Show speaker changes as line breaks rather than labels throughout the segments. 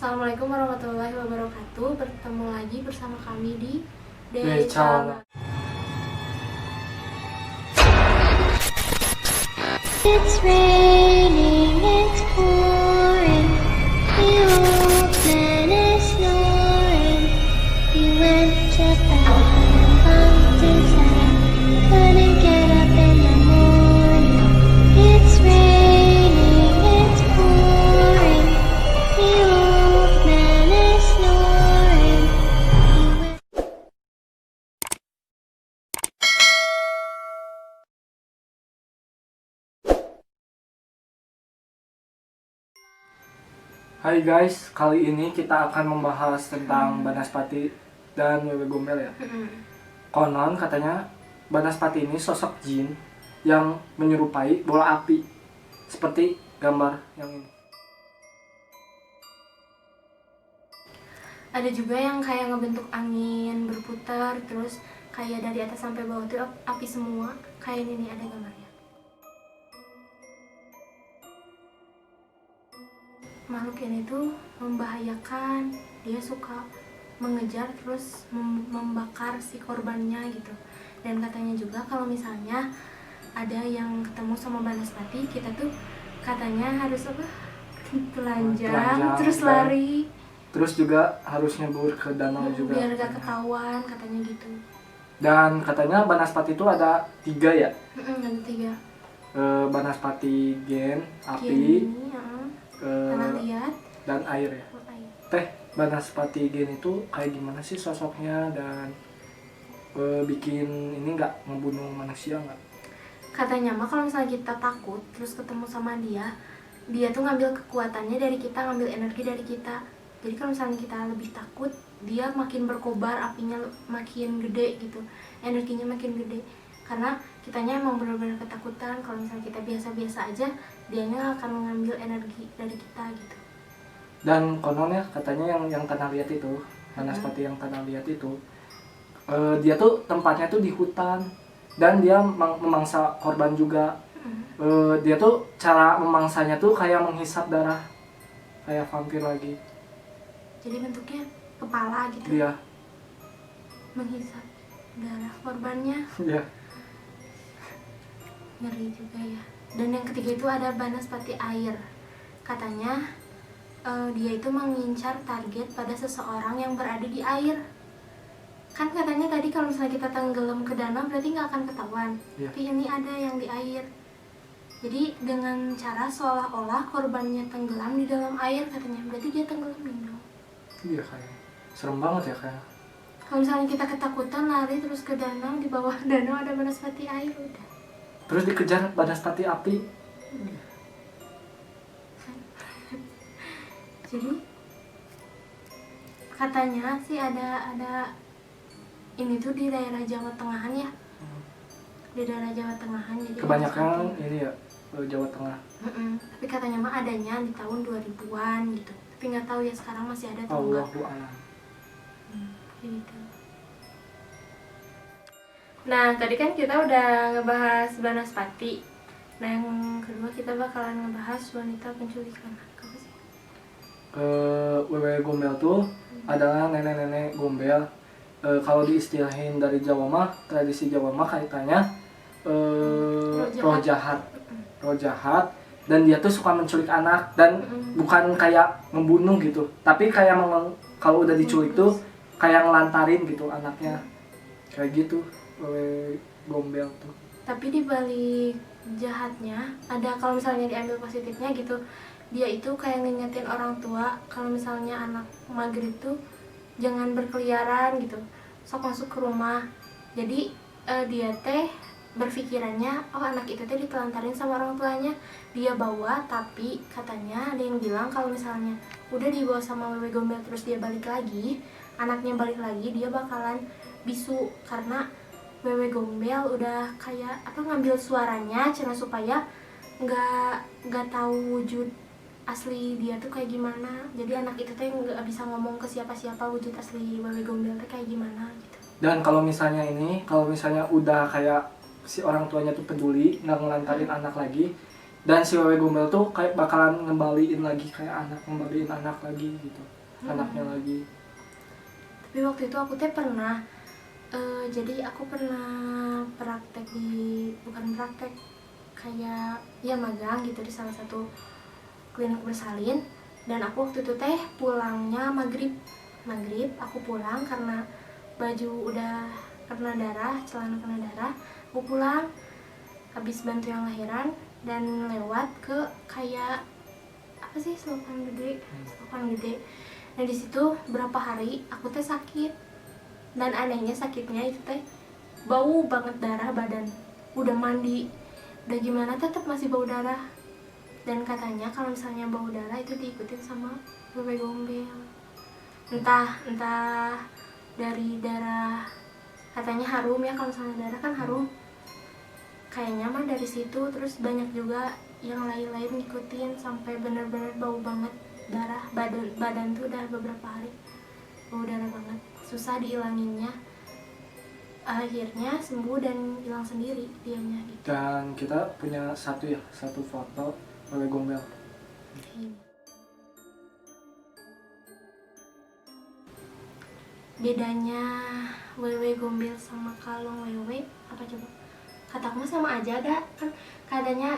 Assalamualaikum warahmatullahi wabarakatuh. Bertemu lagi bersama kami di
Becana.
It's raining, it's pouring. The old man is snoring. He went to bed and bumped his head. Couldn't get up in the morning. It's raining, it's pouring. The old man is snoring. He went.
Hai guys, kali ini kita akan membahas tentang Banaspati dan Wewe Gombel ya. Konon katanya Banaspati ini sosok jin yang menyerupai bola api seperti gambar yang ini.
Ada juga yang kayak ngebentuk angin berputar, terus kayak dari atas sampai bawah tuh api semua. Kayak ini nih, ada gambarnya. Makhluk ini tuh membahayakan. Dia suka mengejar terus membakar si korbannya gitu. Dan katanya juga kalau misalnya ada yang ketemu sama Banaspati, kita tuh katanya harus apa? Telanjang terus lari.
Terus juga harus nyebur ke danau juga.
Biar gak ketahuan, katanya gitu.
Dan katanya Banaspati itu ada 3 ya.
Ada 3.
Banaspati gen, api,
Gini, tanah liat,
dan air ya.
air.
Teh, Banaspati gen itu kayak gimana sih sosoknya dan bikin ini nggak ngebunuh manusia nggak?
Katanya mah kalau misalnya kita takut terus ketemu sama dia tuh ngambil kekuatannya dari kita, ngambil energi dari kita. Jadi kalau misalnya kita lebih takut, dia makin berkobar, apinya makin gede gitu, energinya makin gede. Karena kitanya emang benar-benar ketakutan. Kalau misalnya kita biasa-biasa aja, dianya akan mengambil energi dari kita gitu.
Dan kononnya katanya yang tanah liat itu, Banaspati yang tanah liat itu, dia tuh tempatnya tuh di hutan dan dia memangsa korban juga. Dia tuh cara memangsanya tuh kayak menghisap darah, kayak vampir lagi.
Jadi bentuknya kepala gitu,
Iya,
menghisap darah korbannya.
iya.
Ngeri juga ya. Dan yang ketiga itu ada Banaspati air. Katanya dia itu mengincar target pada seseorang yang berada di air. Kan katanya tadi kalau misalnya kita tenggelam ke danau berarti nggak akan ketahuan.
Iya.
Tapi ini ada yang di air. Jadi dengan cara seolah-olah korbannya tenggelam di dalam air katanya. Berarti dia tenggelamin dong.
Iya kayaknya. Serem banget ya kayaknya.
Kalau misalnya kita ketakutan lari terus ke danau, di bawah danau ada Banaspati air udah.
Terus dikejar Banaspati api.
Jadi katanya sih ada ini tuh di daerah Jawa Tengahan ya. Di daerah Jawa Tengahan. Jadi
Kebanyakan ini ya Jawa Tengah.
Tapi katanya mah adanya di tahun 2000-an gitu. Tapi nggak tahu ya sekarang masih ada atau enggak.
Allahu a'lam.
Gitu. Nah, tadi kan kita udah ngebahas Banaspati. Nah, yang kedua kita bakalan ngebahas wanita penculikan. Apa sih?
Wewe Gombel tuh adalah nenek-nenek gombel. Kalau diistilahin dari Jawa mah, tradisi Jawa mah kaitannya roh jahat. Roh jahat, dan dia tuh suka menculik anak dan bukan kayak membunuh gitu, tapi kayak kalau udah diculik tuh kayak ngelantarin gitu anaknya. Kayak gitu Wewe Gombel tuh.
Tapi di balik jahatnya ada, kalau misalnya diambil positifnya gitu, dia itu kayak ngingetin orang tua kalau misalnya anak maghrib tuh jangan berkeliaran gitu, sok masuk ke rumah. Jadi dia teh berpikirannya, oh anak itu teh ditelantarin sama orang tuanya, dia bawa. Tapi katanya ada yang bilang kalau misalnya udah dibawa sama Wewe Gombel terus dia balik lagi, anaknya balik lagi, dia bakalan bisu karena Wewe Gombel udah kayak apa ngambil suaranya cina supaya nggak tahu wujud asli dia tuh kayak gimana. Jadi anak itu tuh nggak bisa ngomong ke siapa-siapa wujud asli Wewe Gombel tuh kayak gimana gitu.
Dan kalau misalnya udah kayak si orang tuanya tuh peduli nggak ngelantarin anak lagi, Dan si wewe gombel tuh kayak bakalan ngembaliin lagi kayak ngembaliin anak lagi gitu, anaknya lagi.
Tapi waktu itu aku teh pernah jadi aku pernah praktek bukan praktek, kayak ya magang gitu di salah satu klinik bersalin. Dan aku waktu itu teh pulangnya maghrib aku pulang karena baju udah kena darah, celana kena darah. Aku pulang habis bantu yang lahiran dan lewat ke kayak apa sih, selokan gede. Nah di situ berapa hari aku teh sakit, dan anehnya sakitnya itu teh bau banget darah badan. Udah mandi, udah gimana tetap masih bau darah. Dan katanya kalau misalnya bau darah itu diikutin sama wewe gombel. Entah dari darah, katanya harum ya, kalau misalnya darah kan harum. Kayaknya mah dari situ, terus banyak juga yang lain-lain ngikutin sampai bener-bener bau banget darah. Badan tuh udah beberapa hari bau darah banget, susah diilanginnya. Akhirnya sembuh dan hilang sendiri dianya gitu.
Dan kita punya satu foto wewe gombel.
Bedanya wewe gombel sama kalong wewe apa coba? Kataku mah sama aja ada kan, katanya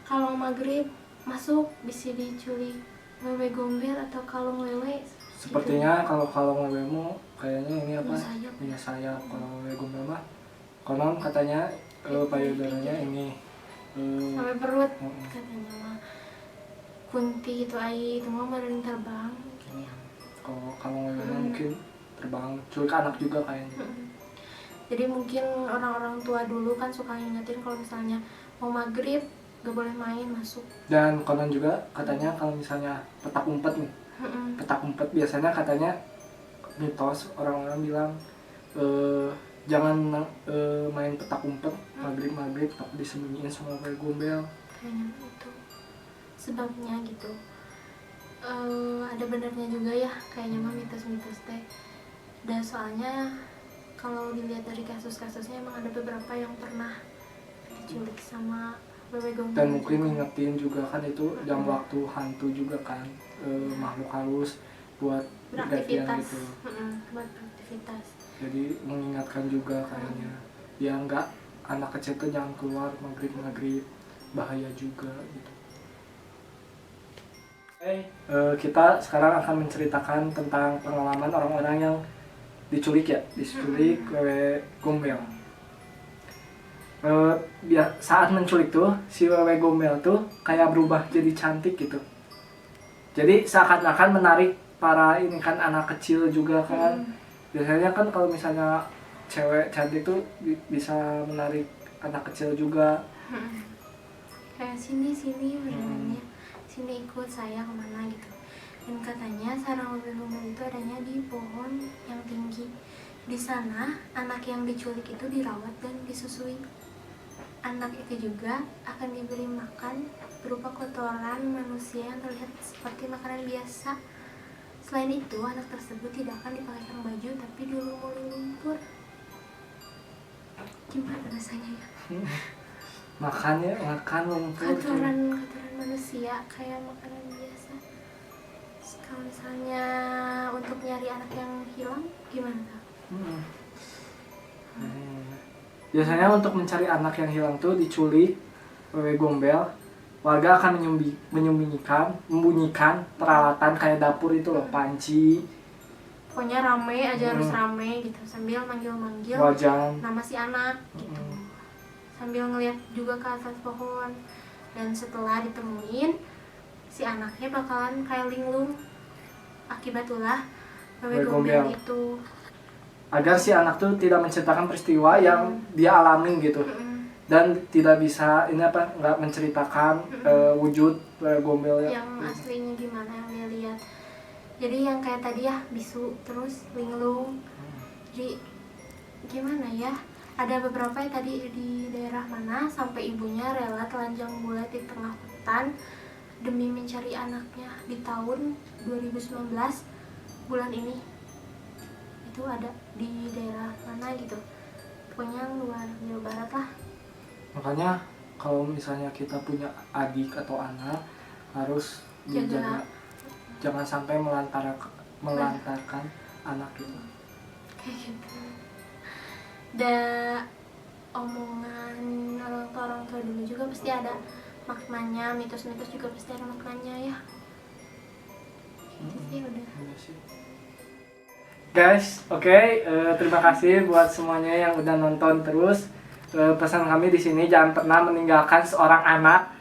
kalau maghrib masuk bisa diculik wewe gombel atau kalong wewe.
Sepertinya kalau wewemu kayaknya ini apa?
Punya sayap.
Punya sayap. Kalau wewe gombel mah konon katanya payudaranya ini
Sampai perut katanya mah. Kunti itu itu mah meureun terbang gini ya.
Kalau wewe mah mungkin terbang culik anak juga kayaknya.
Jadi mungkin orang-orang tua dulu kan suka ngingetin kalau misalnya mau maghrib gak boleh main masuk.
Dan konon juga katanya kalau misalnya petak umpet nih, petak umpet biasanya katanya mitos orang-orang bilang jangan main petak umpet maghrib tapi disembunyiin sama wewe gombel.
Kayaknya itu sebabnya gitu. Ada benarnya juga ya kayaknya mah mitos-mitos teh. Dan soalnya kalau dilihat dari kasus-kasusnya emang ada beberapa yang pernah diculik sama wewe gombel.
Dan mungkin ngingetin juga kan itu jam waktu hantu juga kan, makhluk halus buat gantian
beraktivitas
gitu.
Buat beraktivitas.
Jadi mengingatkan juga kayaknya ya enggak, anak kecil tuh jangan keluar maghrib bahaya juga gitu. Kita sekarang akan menceritakan tentang pengalaman orang-orang yang diculik wewe gombel. Saat menculik tuh si wewe gombel tuh kayak berubah jadi cantik gitu. Jadi seakan-akan menarik para ini kan anak kecil juga kan. Biasanya kan kalau misalnya cewek cantik tuh bisa menarik anak kecil juga.
Kayak sini benerannya, sini ikut saya kemana gitu. Dan katanya sarang wewe gombel itu adanya di pohon yang tinggi. Di sana anak yang diculik itu dirawat dan disusui. Anak itu juga akan diberi makan berupa kotoran manusia yang terlihat seperti makanan biasa. Selain itu, anak tersebut tidak akan dipakaikan baju tapi dilumuri lumpur. Gimana rasanya ya?
Makan lumpur.
Kotoran manusia kayak makanan biasa. Kalau misalnya untuk nyari anak yang hilang, gimana tuh?
Biasanya untuk mencari anak yang hilang tuh diculik wewe gombel, warga akan membunyikan peralatan kayak dapur itu loh, panci.
Pokoknya rame aja, harus rame gitu, sambil manggil-manggil
Wajan.
nama si anak gitu. Sambil ngeliat juga ke atas pohon. Dan setelah ditemuin, si anaknya bakalan kayak linglung. Akibat ulah wewe gombel itu.
Agar si anak tuh tidak menceritakan peristiwa yang dia alami gitu. Dan tidak bisa nggak menceritakan wujud gombel
yang aslinya gimana yang dia lihat. Jadi yang kayak tadi ya, bisu terus linglung. Jadi gimana ya, ada beberapa yang tadi di daerah mana sampai ibunya rela telanjang bulat di tengah hutan demi mencari anaknya. Di tahun 2019 bulan ini itu ada di daerah mana gitu, pokoknya luar Jawa Barat lah.
Makanya kalau misalnya kita punya adik atau anak harus dijaga, jangan sampai melantarkan anak itu.
Kayak gitu. Omongan orang tua dulu juga pasti ada maknanya, mitos-mitos juga pasti ada maknanya ya. Itu sih udah.
Iya sih. Guys, oke, terima kasih buat semuanya yang udah nonton terus. Pesan kami di sini jangan pernah meninggalkan seorang anak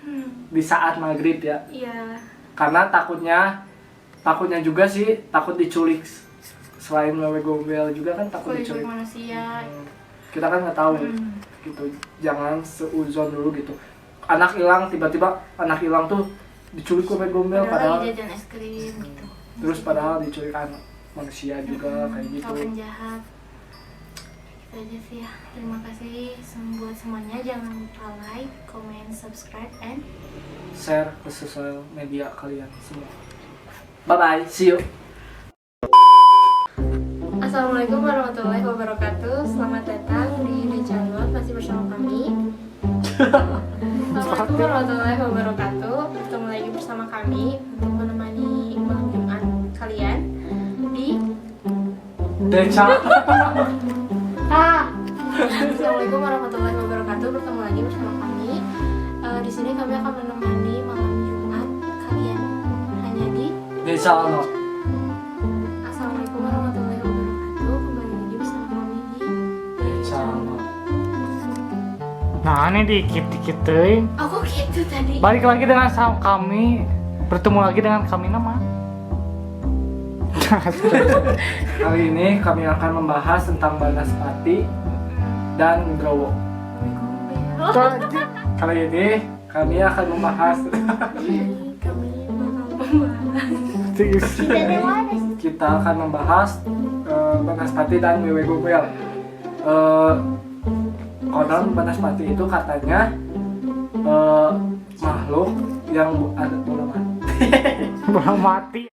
di saat maghrib ya.
Iya.
Karena takutnya juga sih takut diculik. Selain wewe gombel juga kan takut
Kulit
diculik.
manusia.
Kita kan nggak tahu gitu. Jangan seuzon dulu gitu. Anak hilang tiba-tiba anak hilang tuh diculik wewe gombel
Padahal
padahal
lagi jajan es krim gitu.
terus padahal diculik anak manusia juga kayak gitu.
Kalau penjahat. Gitu aja sih ya. Terima kasih buat semuanya. Jangan lupa like, comment, subscribe, and
Share ke sosial media kalian semua. Bye bye, see you.
Assalamualaikum warahmatullahi wabarakatuh. Selamat datang di Dejanot, masih bersama kami. Assalamualaikum warahmatullahi wabarakatuh. Bertemu lagi bersama kami untuk menemani malam Jumat kalian di
Deca.
Assalamualaikum warahmatullahi wabarakatuh. Bertemu lagi bersama kami. Di sini kami akan menemani malam Jumat kalian hanya di
Deca no.
Assalamualaikum warahmatullahi wabarakatuh. Kembali lagi bersama kami di
Deca no.
Nah ini dikit-dikit deh.
Aku gitu tadi.
Balik lagi dengan sama kami. Bertemu lagi dengan kami nama.
Kali ini kami akan membahas tentang Banaspati dan Nugroho. Kali ini kami akan membahas
Kami bakal membahas
kita akan membahas Banaspati dan Wewe Gombel. Konon Banaspati itu katanya makhluk yang ada bola mati.
Belum mati.